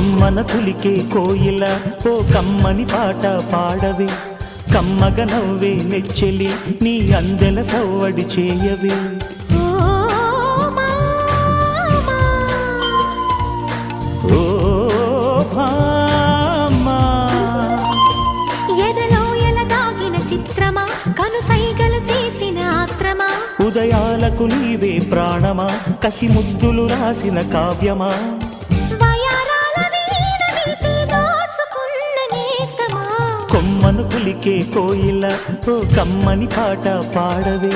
కొమ్మన కులికే కోయిల ఓ కమ్మని పాట పాడవే కమ్మగ నవ్వే నెచ్చెలి నీ అందెల సవ్వడి చేయవే ఓ భామా ఎదలో ఎలగాగిన చిత్రమా కనుసైగలు చేసిన ఆత్రమా ఉదయాలకు నీవే ప్రాణమా కసి ముద్దులు రాసిన కావ్యమా కొమ్మను కులికే కోయిల ఓ కమ్మని పాట పాడవే